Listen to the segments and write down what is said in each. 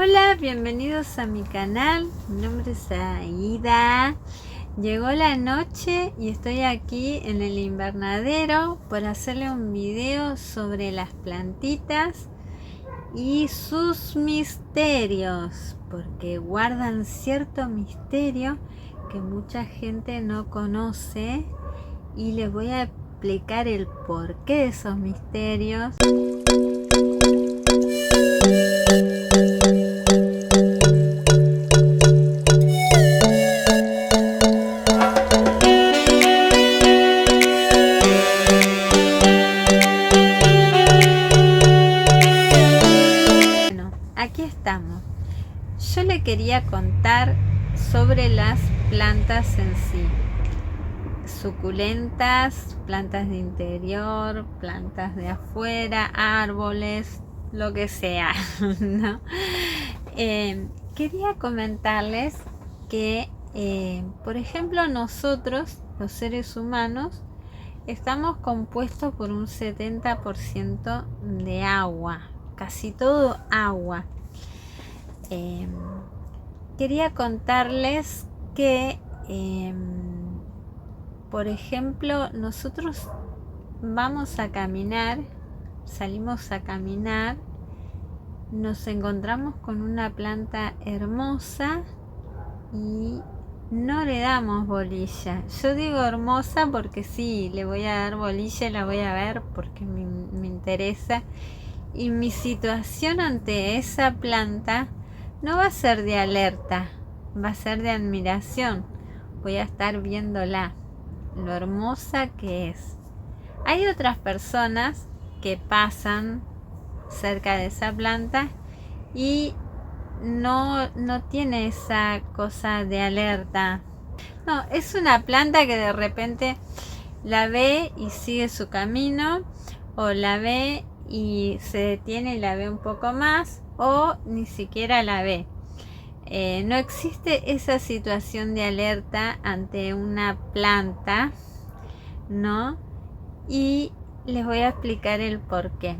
Hola, bienvenidos a mi canal. Mi nombre es Aida. Llegó la noche y estoy aquí en el invernadero por hacerle un video sobre las plantitas y sus misterios, porque guardan cierto misterio que mucha gente no conoce y les voy a explicar el porqué de esos misterios. Aquí estamos. Yo le quería contar sobre las plantas en sí. Suculentas, plantas de interior, plantas de afuera, árboles, lo que sea, ¿no? Quería comentarles que, por ejemplo, nosotros, los seres humanos, estamos compuestos por un 70% de agua, casi todo agua. Quería contarles que, por ejemplo, nosotros vamos a caminar, salimos a caminar, nos encontramos con una planta hermosa y no le damos bolilla. Yo digo hermosa porque sí, le voy a dar bolilla y la voy a ver porque me interesa. Y mi situación ante esa planta no va a ser de alerta, va a ser de admiración. Voy a estar viéndola, lo hermosa que es. Hay otras personas que pasan cerca de esa planta y no tiene esa cosa de alerta. No, es una planta que de repente la ve y sigue su camino, o la ve y se detiene y la ve un poco más, o ni siquiera la ve. No existe esa situación de alerta ante una planta, ¿no? Y les voy a explicar el por qué.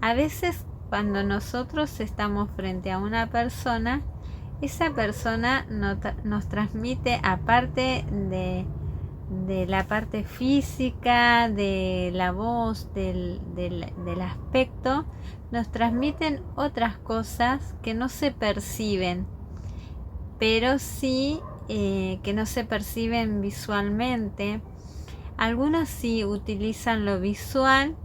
A veces cuando nosotros estamos frente a una persona, esa persona nos transmite, aparte de la parte física, de la voz, del aspecto, nos transmiten otras cosas que no se perciben, pero sí que no se perciben visualmente. Algunos sí utilizan lo visual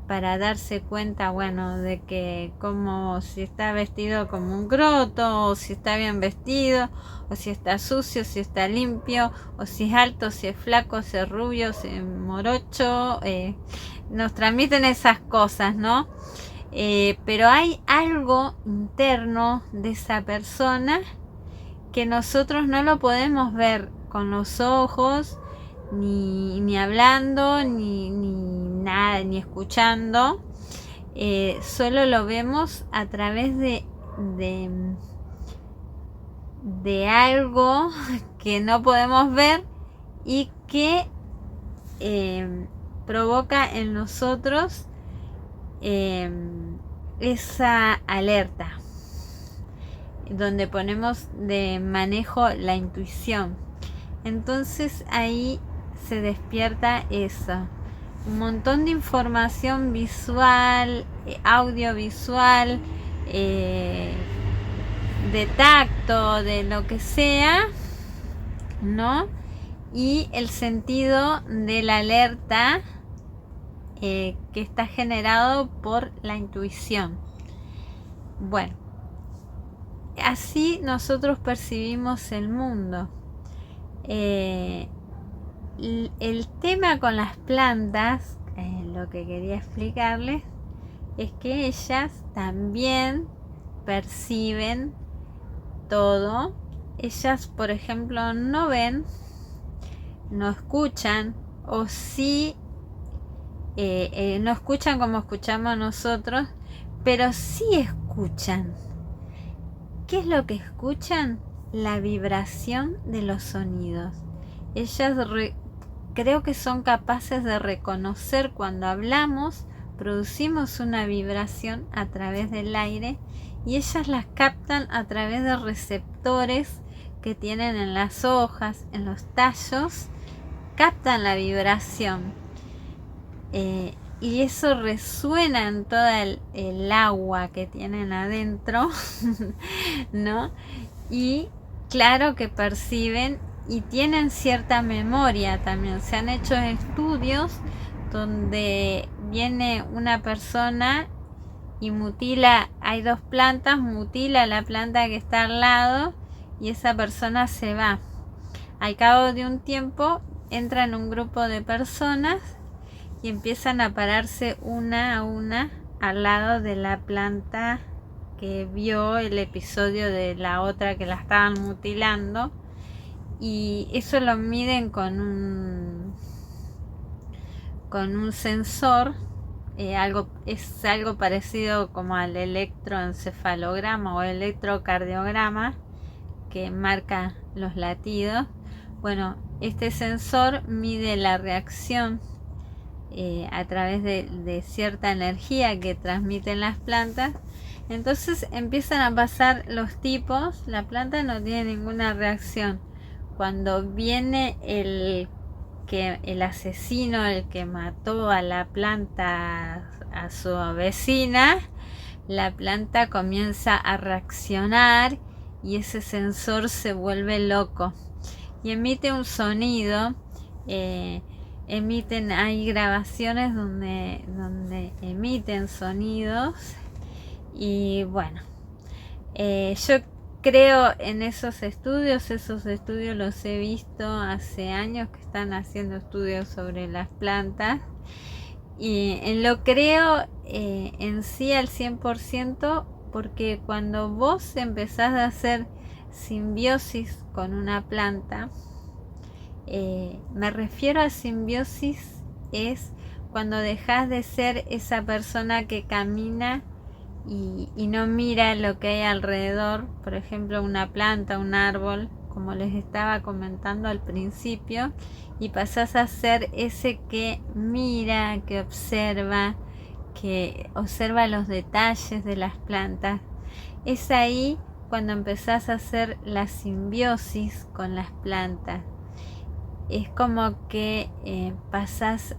para darse cuenta, bueno, de que como si está vestido como un croto, o si está bien vestido, o si está sucio, si está limpio, o si es alto, si es flaco, si es rubio, si es morocho. Nos transmiten esas cosas, ¿no? Pero hay algo interno de esa persona que nosotros no lo podemos ver con los ojos, ni hablando, ni nada, ni escuchando. Solo lo vemos a través de algo que no podemos ver y que provoca en nosotros esa alerta, donde ponemos de manejo la intuición. Entonces ahí se despierta eso, un montón de información visual, audiovisual, de tacto, de lo que sea, ¿no? Y el sentido de la alerta que está generado por la intuición. Bueno, así nosotros percibimos el mundo. El tema con las plantas, lo que quería explicarles, es que ellas también perciben todo. Ellas, por ejemplo, no ven, no escuchan, o sí, no escuchan como escuchamos nosotros, pero sí escuchan. ¿Qué es lo que escuchan? La vibración de los sonidos. Ellas creo que son capaces de reconocer cuando hablamos, producimos una vibración a través del aire y ellas las captan a través de receptores que tienen en las hojas, en los tallos, captan la vibración y eso resuena en toda el agua que tienen adentro, ¿no? Y claro que perciben y tienen cierta memoria también. Se han hecho estudios donde viene una persona y mutila, hay dos plantas, mutila la planta que está al lado y esa persona se va. Al cabo de un tiempo entra en un grupo de personas y empiezan a pararse una a una al lado de la planta que vio el episodio de la otra que la estaban mutilando, y eso lo miden con un sensor, es algo parecido como al electroencefalograma o electrocardiograma que marca los latidos. Bueno, este sensor mide la reacción a través de cierta energía que transmiten las plantas. Entonces empiezan a pasar los tipos, la planta no tiene ninguna reacción. Cuando viene el asesino, el que mató a la planta, a su vecina, la planta comienza a reaccionar y ese sensor se vuelve loco y emite un sonido. Hay grabaciones donde emiten sonidos y bueno, yo creo en esos estudios los he visto hace años que están haciendo estudios sobre las plantas y lo creo en sí al 100%, porque cuando vos empezás a hacer simbiosis con una planta, me refiero a simbiosis, es cuando dejas de ser esa persona que camina y no mira lo que hay alrededor, por ejemplo una planta, un árbol, como les estaba comentando al principio, y pasás a ser ese que mira, que observa los detalles de las plantas. Es ahí cuando empezás a hacer la simbiosis con las plantas. Es como que pasás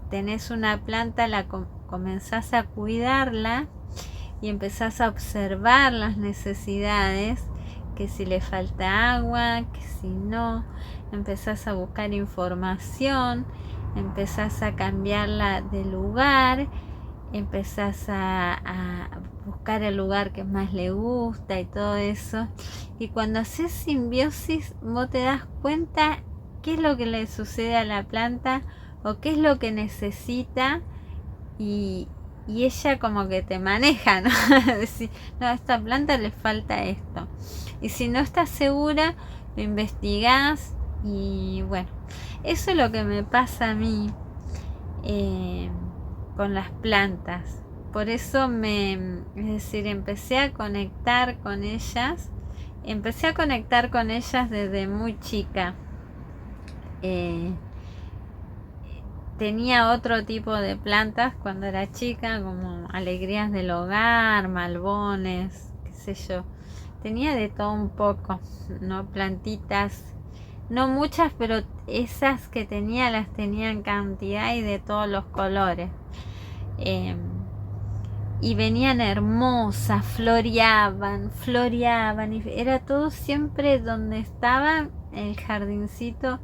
tenés una planta, comenzás a cuidarla y empezás a observar las necesidades, que si le falta agua, que si no, empezás a buscar información, empezás a cambiarla de lugar, empezás a buscar el lugar que más le gusta y todo eso. Y cuando haces simbiosis, vos te das cuenta qué es lo que le sucede a la planta o qué es lo que necesita, y ella como que te maneja, ¿no? Decir, no, a esta planta le falta esto. Y si no estás segura, lo investigás y bueno, eso es lo que me pasa a mí con las plantas. Por eso empecé a conectar con ellas. Empecé a conectar con ellas desde muy chica. Tenía otro tipo de plantas cuando era chica, como alegrías del hogar, malbones, qué sé yo. Tenía de todo un poco, ¿no? Plantitas, no muchas, pero esas que tenía las tenía en cantidad y de todos los colores. Y venían hermosas, floreaban, y era todo siempre donde estaba el jardincito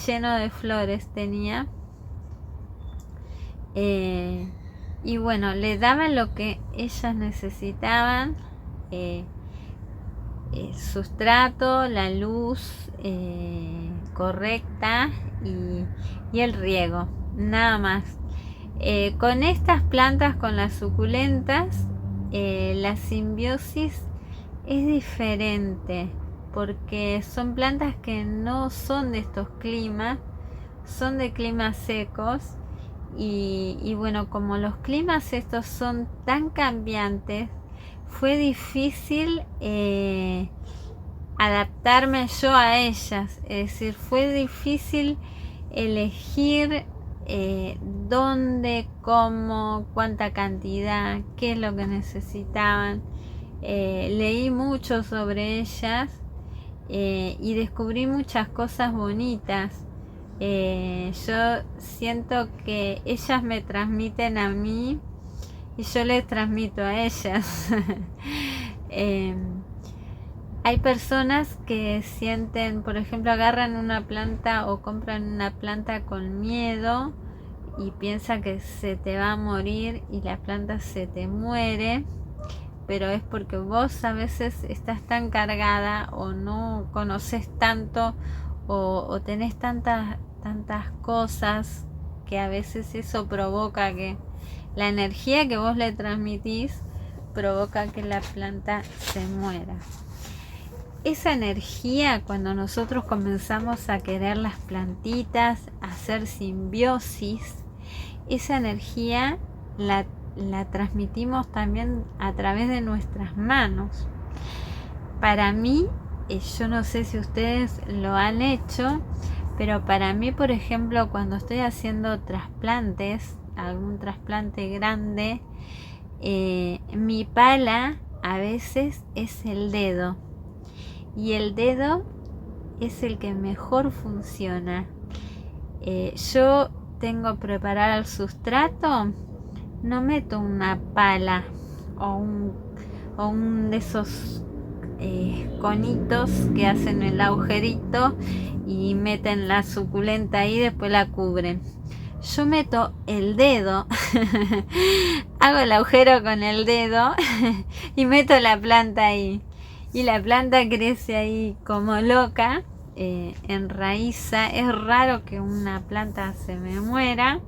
lleno de flores tenía. Y bueno, le daban lo que ellas necesitaban, sustrato, la luz correcta y el riego, nada más. Con estas plantas, con las suculentas, la simbiosis es diferente, porque son plantas que no son de estos climas, son de climas secos. Y bueno, como los climas estos son tan cambiantes, fue difícil adaptarme yo a ellas. Es decir, fue difícil elegir dónde, cómo, cuánta cantidad, qué es lo que necesitaban. Leí mucho sobre ellas y descubrí muchas cosas bonitas. Yo siento que ellas me transmiten a mí y yo les transmito a ellas. Hay personas que sienten, por ejemplo, agarran una planta o compran una planta con miedo y piensan que se te va a morir y la planta se te muere, pero es porque vos a veces estás tan cargada o no conoces tanto o tenés tantas cosas que a veces eso provoca que la energía que vos le transmitís provoca que la planta se muera. Esa energía, cuando nosotros comenzamos a querer las plantitas, a hacer simbiosis, esa energía la transmitimos también a través de nuestras manos. Para mí, yo no sé si ustedes lo han hecho, pero para mí, por ejemplo, cuando estoy haciendo trasplantes, algún trasplante grande, mi pala a veces es el dedo. Y el dedo es el que mejor funciona. Yo tengo preparado el sustrato, no meto una pala o un de esos conitos que hacen el agujerito y meten la suculenta ahí y después la cubren. Yo meto el dedo, hago el agujero con el dedo y meto la planta ahí. Y la planta crece ahí como loca, enraiza. Es raro que una planta se me muera,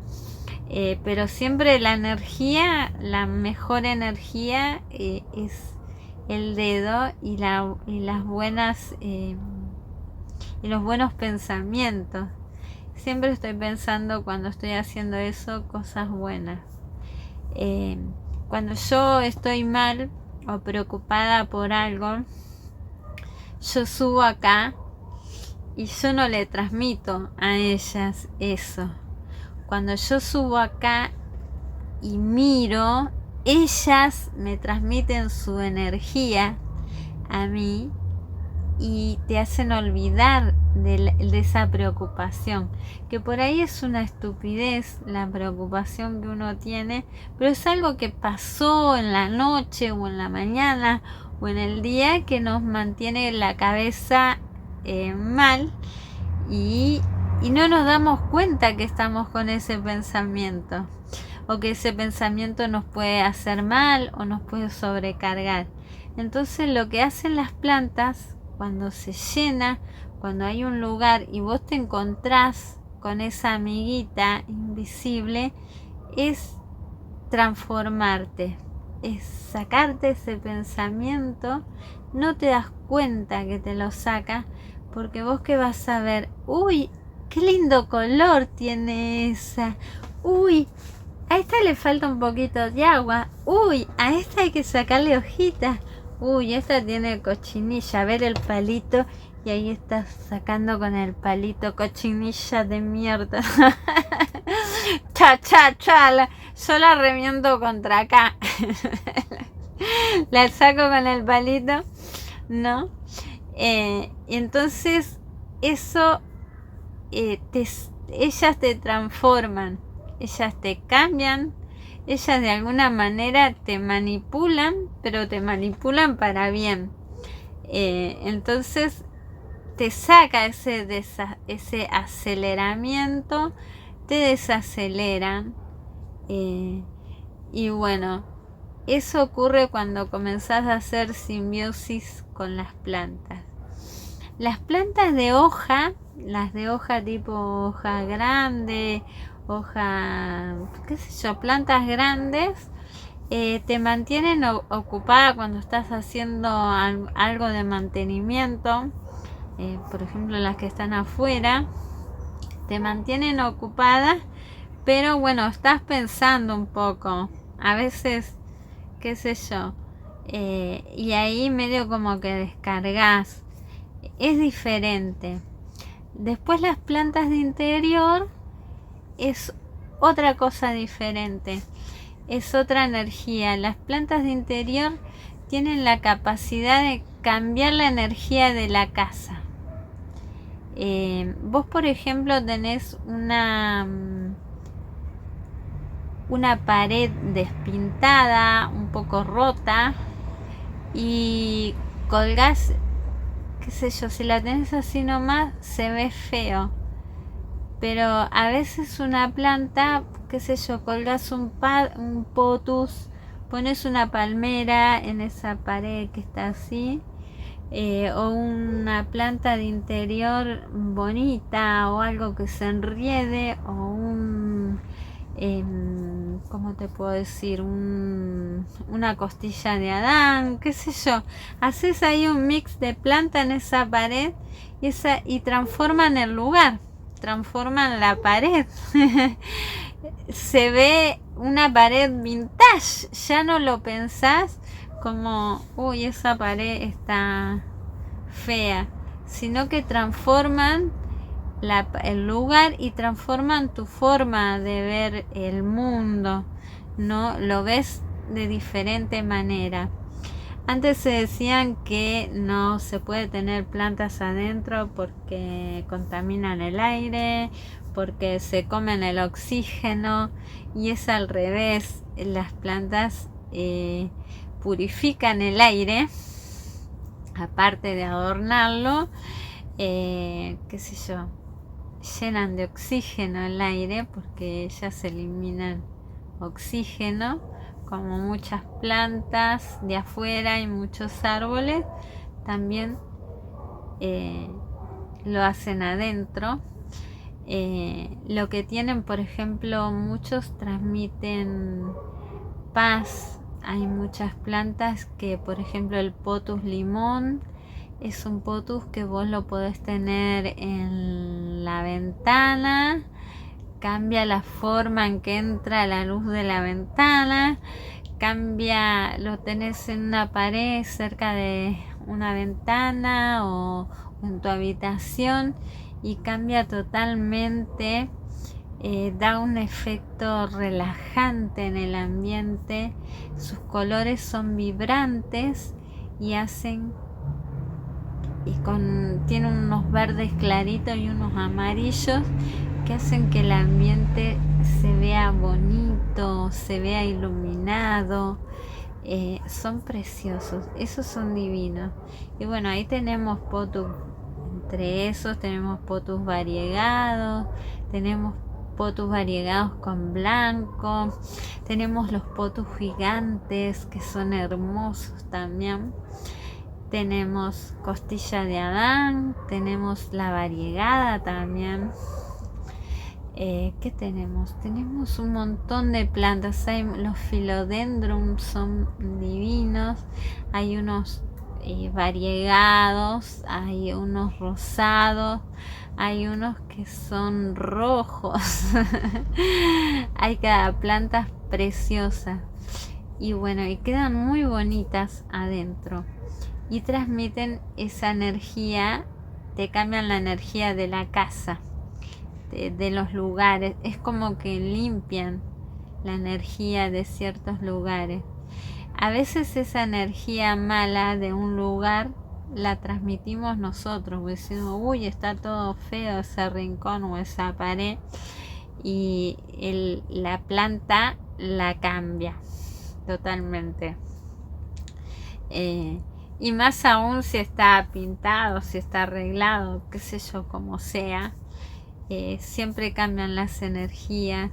pero siempre la energía, la mejor energía es el dedo y las buenas y los buenos pensamientos. Siempre estoy pensando cuando estoy haciendo eso cosas buenas. Cuando yo estoy mal o preocupada por algo, yo subo acá y yo no le transmito a ellas eso. Cuando yo subo acá y miro, ellas me transmiten su energía a mí y te hacen olvidar de esa preocupación, que por ahí es una estupidez la preocupación que uno tiene, pero es algo que pasó en la noche o en la mañana o en el día que nos mantiene la cabeza mal y no nos damos cuenta que estamos con ese pensamiento o que ese pensamiento nos puede hacer mal o nos puede sobrecargar. Entonces lo que hacen las plantas cuando se llena, cuando hay un lugar y vos te encontrás con esa amiguita invisible, es transformarte, es sacarte ese pensamiento. No te das cuenta que te lo saca, porque vos que vas a ver, uy, qué lindo color tiene esa, uy, a esta le falta un poquito de agua, uy, a esta hay que sacarle hojitas, uy, esta tiene cochinilla, ver el palito y ahí estás sacando con el palito cochinilla de mierda. Yo la reviento contra acá. La saco con el palito, ¿no? Entonces eso ellas te transforman, ellas te cambian, ellas de alguna manera te manipulan, pero te manipulan para bien. Entonces te saca ese aceleramiento, te desaceleran. Y bueno, eso ocurre cuando comenzás a hacer simbiosis con las plantas. Las plantas de hoja, las de hoja tipo hoja grande, hoja, qué sé yo, plantas grandes, te mantienen ocupada cuando estás haciendo algo de mantenimiento. Por ejemplo, las que están afuera, te mantienen ocupada, pero bueno, estás pensando un poco, a veces, qué sé yo, y ahí medio como que descargas. Es diferente. Después las plantas de interior es otra cosa diferente, es otra energía. Las plantas de interior tienen la capacidad de cambiar la energía de la casa. Vos, por ejemplo, tenés una pared despintada, un poco rota, y colgás, qué sé yo, si la tenés así nomás, se ve feo. Pero a veces una planta, qué sé yo, colgas un potus, pones una palmera en esa pared que está así, o una planta de interior bonita, o algo que se enriede, o ¿cómo te puedo decir? Una costilla de Adán, qué sé yo. Haces ahí un mix de planta en esa pared y transforman el lugar, transforman la pared. Se ve una pared vintage, ya no lo pensás como, uy, esa pared está fea, sino que transforman el lugar y transforman tu forma de ver el mundo, ¿no? Lo ves de diferente manera. Antes se decían que no se puede tener plantas adentro porque contaminan el aire, porque se comen el oxígeno, y es al revés. Las plantas purifican el aire, aparte de adornarlo, qué sé yo, llenan de oxígeno el aire porque ellas eliminan oxígeno, como muchas plantas de afuera y muchos árboles también lo hacen adentro. Lo que tienen, por ejemplo, muchos transmiten paz. Hay muchas plantas que, por ejemplo, el potus limón es un potus que vos lo podés tener en la ventana, cambia la forma en que entra la luz de la ventana, lo tenés en una pared cerca de una ventana o en tu habitación y cambia totalmente, da un efecto relajante en el ambiente. Sus colores son vibrantes y tienen unos verdes claritos y unos amarillos que hacen que el ambiente se vea bonito, se vea iluminado. Son preciosos, esos son divinos. Y bueno, ahí tenemos potus, entre esos tenemos potus variegados, tenemos potus variegados con blanco, tenemos los potus gigantes que son hermosos también. Tenemos costilla de Adán, tenemos la variegada también. ¿Qué tenemos? Tenemos un montón de plantas. Los philodendron son divinos. Hay unos variegados, hay unos rosados, hay unos que son rojos. Hay cada planta preciosa. Y bueno, y quedan muy bonitas adentro. Y transmiten esa energía, te cambian la energía de la casa, de los lugares. Es como que limpian la energía de ciertos lugares. A veces esa energía mala de un lugar la transmitimos nosotros, decimos, uy, está todo feo ese rincón o esa pared, y la planta la cambia totalmente. Y más aún si está pintado, si está arreglado, qué sé yo, como sea, siempre cambian las energías.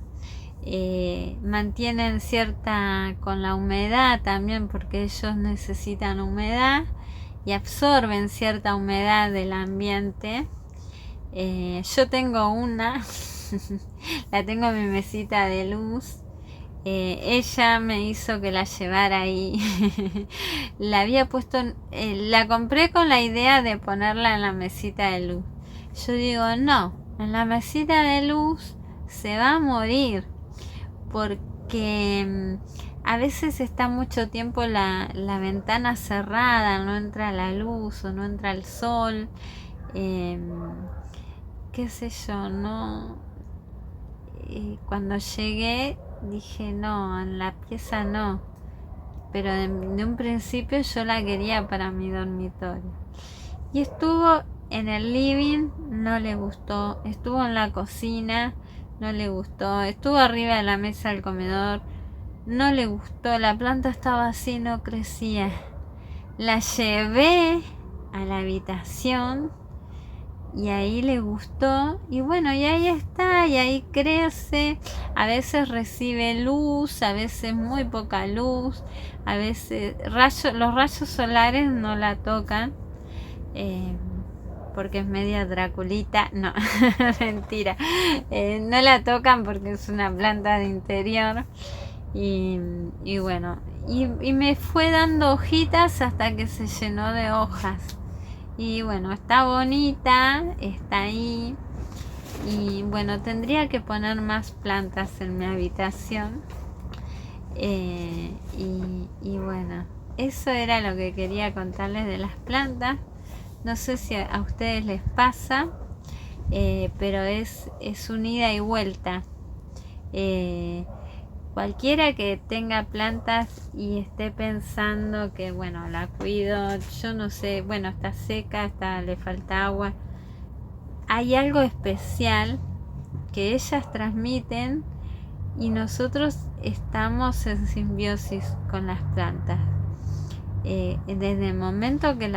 Mantienen cierta, con la humedad también, porque ellos necesitan humedad y absorben cierta humedad del ambiente. Yo tengo una, la tengo en mi mesita de luz. Ella me hizo que la llevara ahí. La había puesto, la compré con la idea de ponerla en la mesita de luz. Yo digo, no, en la mesita de luz se va a morir, porque a veces está mucho tiempo la ventana cerrada, no entra la luz o no entra el sol, qué sé yo, no. cuando llegué dije no, en la pieza no, pero de un principio yo la quería para mi dormitorio. Y estuvo en el living, no le gustó, estuvo en la cocina, no le gustó, estuvo arriba de la mesa del comedor, no le gustó, la planta estaba así, no crecía. La llevé a la habitación y ahí le gustó y bueno, y ahí está, y ahí crece. A veces recibe luz, a veces muy poca luz, a veces los rayos solares no la tocan, porque es media draculita, no, mentira, no la tocan porque es una planta de interior. Y bueno, y me fue dando hojitas hasta que se llenó de hojas. Y bueno, está bonita, está ahí. Y bueno, tendría que poner más plantas en mi habitación. Y bueno, eso era lo que quería contarles de las plantas. No sé si a ustedes les pasa, pero es un ida y vuelta. Cualquiera que tenga plantas y esté pensando que bueno, la cuido, yo no sé, bueno, está seca, le falta agua. Hay algo especial que ellas transmiten y nosotros estamos en simbiosis con las plantas. Desde el momento que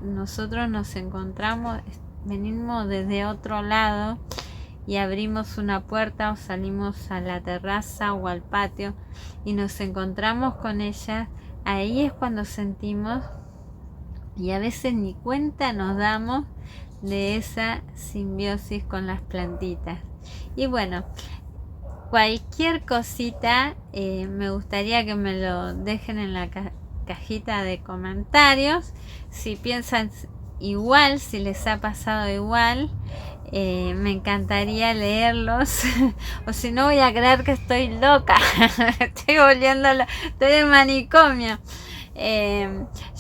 nosotros nos encontramos, venimos desde otro lado y abrimos una puerta o salimos a la terraza o al patio y nos encontramos con ellas, ahí es cuando sentimos, y a veces ni cuenta nos damos de esa simbiosis con las plantitas. Y bueno, cualquier cosita, me gustaría que me lo dejen en la cajita de comentarios, si piensan igual, si les ha pasado igual. Me encantaría leerlos o si no voy a creer que estoy loca. Estoy volviendo, estoy de manicomio.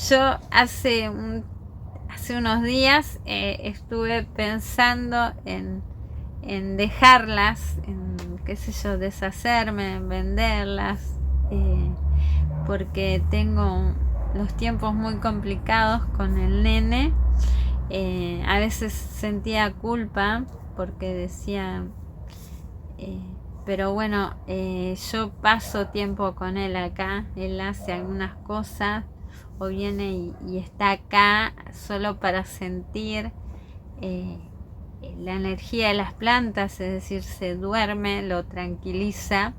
Yo hace unos días estuve pensando en dejarlas, en qué sé yo, deshacerme, en venderlas, porque tengo los tiempos muy complicados con el nene. A veces sentía culpa porque decía, pero bueno, yo paso tiempo con él acá, él hace algunas cosas o viene y está acá solo para sentir la energía de las plantas, es decir, se duerme, lo tranquiliza,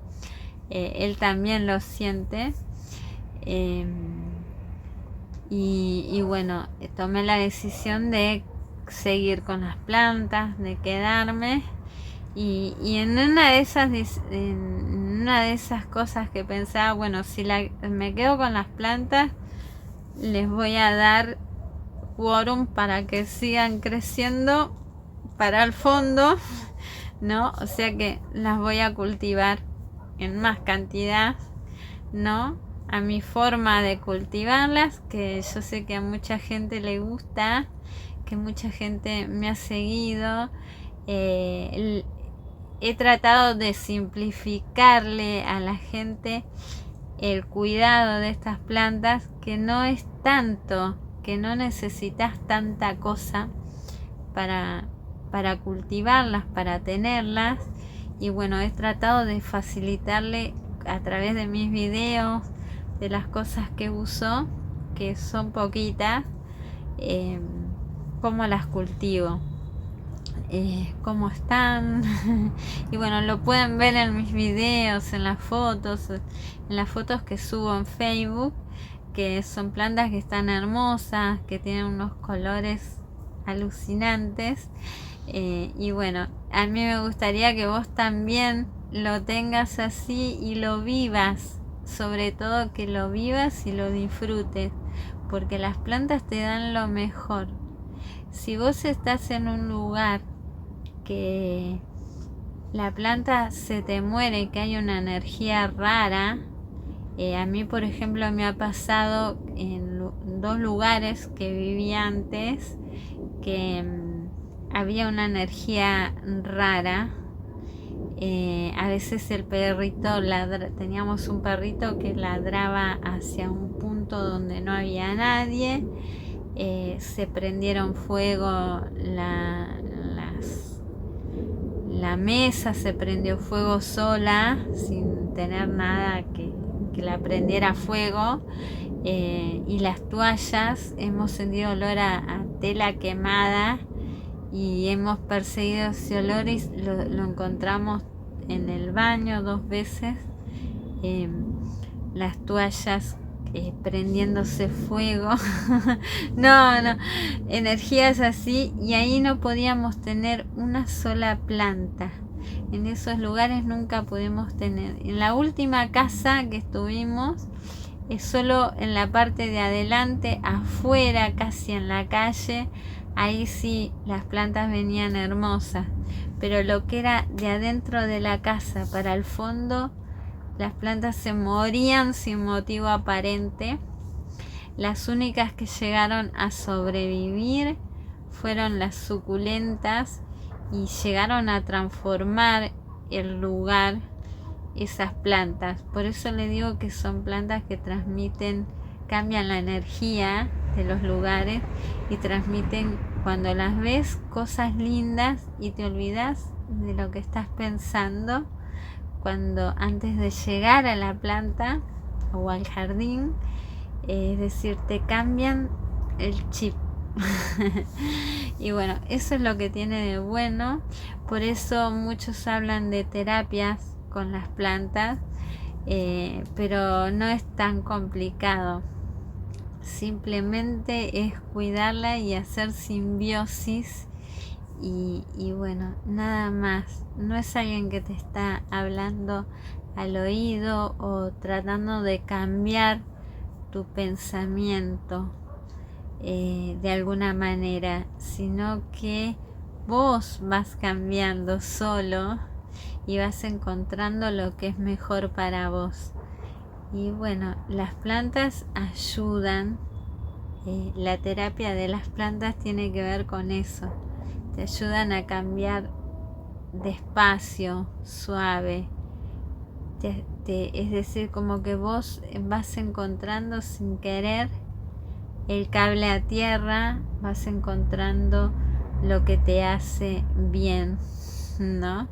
él también lo siente. Y bueno, tomé la decisión de seguir con las plantas, de quedarme. Y en una de esas cosas que pensaba, bueno, si me quedo con las plantas, les voy a dar quórum para que sigan creciendo para el fondo, ¿no? O sea que las voy a cultivar en más cantidad, ¿no? A mi forma de cultivarlas, que yo sé que a mucha gente le gusta, que mucha gente me ha seguido. He tratado de simplificarle a la gente el cuidado de estas plantas, que no es tanto, que no necesitas tanta cosa para cultivarlas, para tenerlas. Y bueno, he tratado de facilitarle a través de mis videos, de las cosas que uso, que son poquitas, cómo las cultivo, cómo están. Y bueno, lo pueden ver en mis videos, en las fotos que subo en Facebook, que son plantas que están hermosas, que tienen unos colores alucinantes. Y bueno, a mí me gustaría que vos también lo tengas así y lo vivas, sobre todo que lo vivas y lo disfrutes, porque las plantas te dan lo mejor. Si vos estás en un lugar que la planta se te muere y que hay una energía rara, a mí por ejemplo me ha pasado en 2 lugares que viví antes, que había una energía rara, A veces el perrito teníamos un perrito que ladraba hacia un punto donde no había nadie. Se prendieron fuego la mesa, se prendió fuego sola sin tener nada que la prendiera fuego. Y las toallas, hemos sentido olor a tela quemada y hemos perseguido ese olor y lo encontramos en el baño 2 veces. Las toallas prendiéndose fuego. no, energías así, y ahí no podíamos tener una sola planta. En esos lugares nunca pudimos tener. En la última casa que estuvimos, solo en la parte de adelante, afuera, casi en la calle, ahí sí las plantas venían hermosas, pero lo que era de adentro de la casa para el fondo, las plantas se morían sin motivo aparente. Las únicas que llegaron a sobrevivir fueron las suculentas y llegaron a transformar el lugar esas plantas. Por eso le digo que son plantas que cambian la energía de los lugares y transmiten, cuando las ves, cosas lindas y te olvidas de lo que estás pensando cuando antes de llegar a la planta o al jardín. Es decir, te cambian el chip. Y bueno, eso es lo que tiene de bueno. Por eso muchos hablan de terapias con las plantas, pero no es tan complicado. Simplemente es cuidarla y hacer simbiosis y bueno, nada más. No es alguien que te está hablando al oído o tratando de cambiar tu pensamiento de alguna manera, sino que vos vas cambiando solo y vas encontrando lo que es mejor para vos. Y bueno, las plantas ayudan. La terapia de las plantas tiene que ver con eso. Te ayudan a cambiar despacio, suave. Es decir, como que vos vas encontrando sin querer el cable a tierra, vas encontrando lo que te hace bien, ¿no?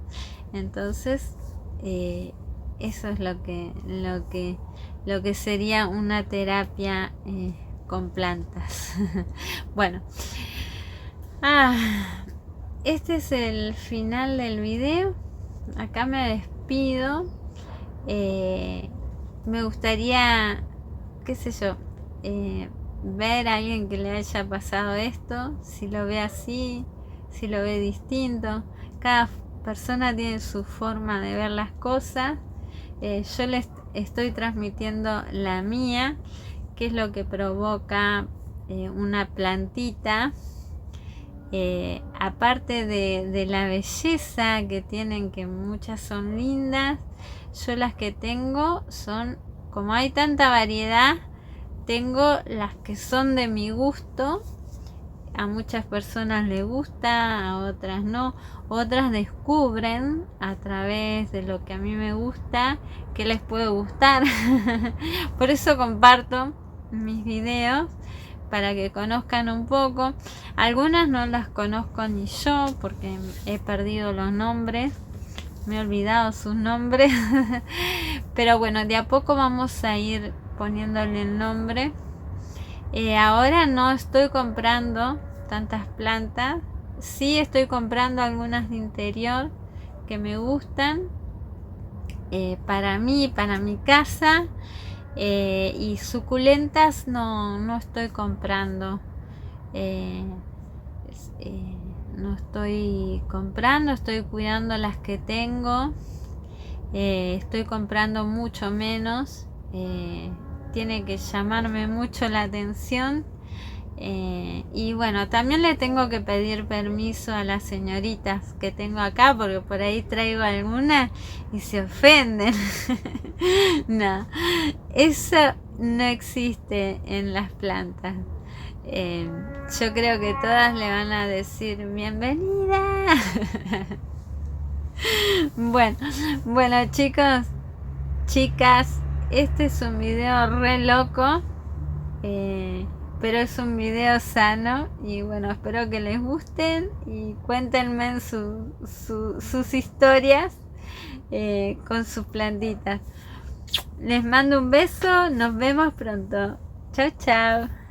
Entonces, eso es lo que sería una terapia con plantas. Bueno, este es el final del video. Acá me despido. Me gustaría, qué sé yo, ver a alguien que le haya pasado esto, si lo ve así, si lo ve distinto. Cada persona tiene su forma de ver las cosas. Yo les estoy transmitiendo la mía, que es lo que provoca una plantita. Aparte de la belleza que tienen, que muchas son lindas, yo las que tengo son, como hay tanta variedad, tengo las que son de mi gusto. A muchas personas les gusta, a otras no. Otras descubren a través de lo que a mí me gusta que les puede gustar. Por eso comparto mis videos, para que conozcan un poco. Algunas no las conozco ni yo, porque he perdido los nombres, me he olvidado sus nombres. Pero bueno, de a poco vamos a ir poniéndole el nombre. Ahora no estoy comprando tantas plantas. Sí estoy comprando algunas de interior que me gustan, para mí, para mi casa. Y suculentas no estoy comprando. No estoy comprando, estoy cuidando las que tengo. Estoy comprando mucho menos. Tiene que llamarme mucho la atención. Y bueno, también le tengo que pedir permiso a las señoritas que tengo acá, porque por ahí traigo alguna y se ofenden. No, eso no existe en las plantas. Yo creo que todas le van a decir bienvenida. Bueno, bueno chicos, chicas, este es un video re loco, pero es un video sano y bueno, espero que les gusten y cuéntenme sus historias con sus plantitas. Les mando un beso, nos vemos pronto. Chao, chao.